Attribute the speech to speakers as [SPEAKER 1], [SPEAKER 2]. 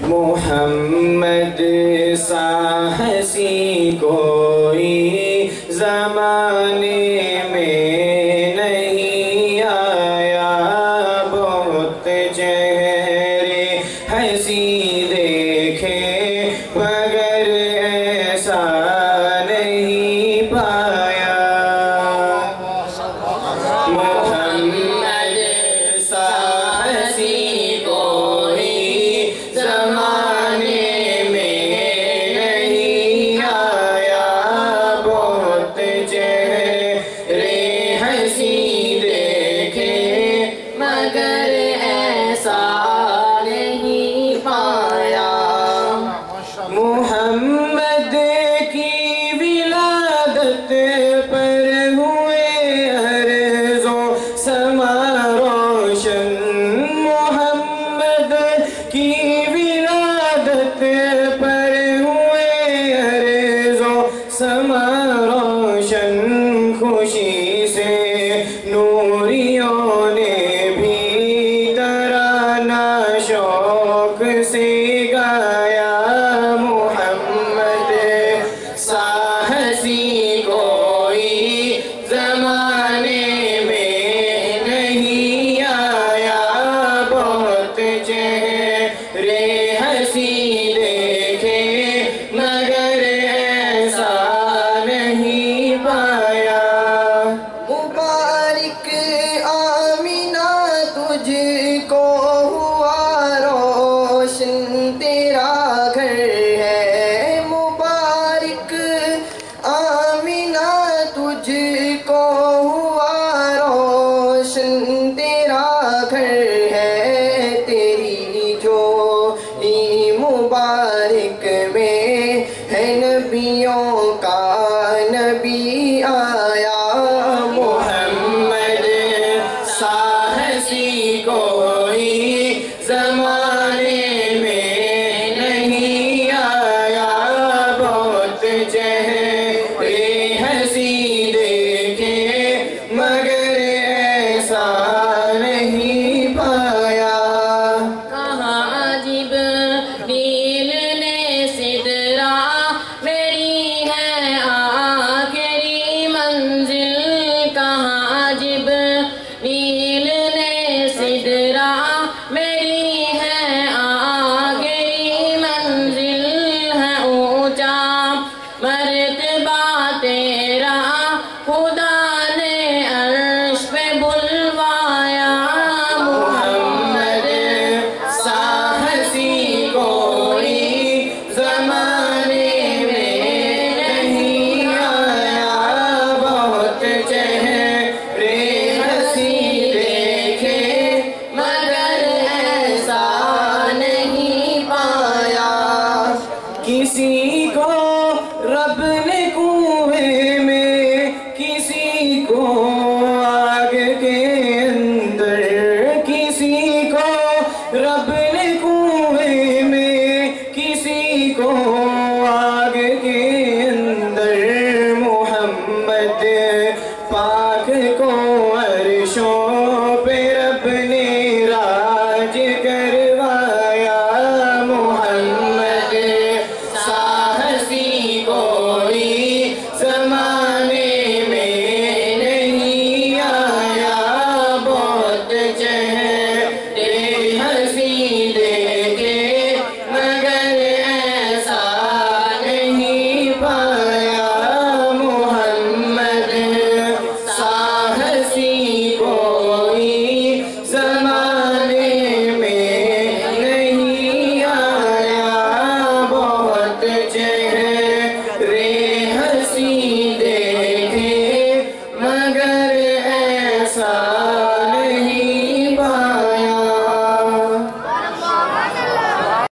[SPEAKER 1] मोहम्मद सा हसी कोई ज़माने में नहीं आया, बहुत चेहरे हंसी देखे मगर ऐसा नहीं पाया। मोहम्मद सा हसी कोई ज़माने में नहीं आया, बहुत चेहरे हंसी देखे मगर ऐसा नहीं पाया। मोहम्मद की विलादत पर हुए अर्ज़ो समा रोशन, मोहम्मद की विलादत पर हुए अर्ज़ो समा रोशन, खुशी से नूरियों ने भी तराना शौक से गाया। मोहम्मद सा हसी कोई ज़माने में नहीं आया, बहुत चेहरे हंसी देखे मगर ऐसा नहीं पाया।
[SPEAKER 2] मुबारक आमीना तुझको हुआ रोशन तेरा घर है। मुबारक आमीना तुझको हुआ रोशन तेरा घर है। तेरी झोली मुबारक में है नबियों का नबी आया।
[SPEAKER 1] मोहम्मद सा हसी कोई ज़माने में नहीं आया, बहुत चेहरे हंसी देखे मगर ऐसा नहीं पाया।
[SPEAKER 3] कहाँ जिब्रील ने सिदरा मेरी है आखिरी मंजिल, कहाँ जिब्रील ने सिदरा मेरी है आखिरी मंजिल, है ऊंचा मर्तबा तेरा खुदा ने अर्श पे बुलवाया।
[SPEAKER 1] मोहम्मद सा हसी कोई ज़माने में नहीं आया, बहुत चेहरे हंसी देखे मगर ऐसा नहीं पाया। किसी को रब ने कुएं में, किसी को आग के अंदर, किसी को रब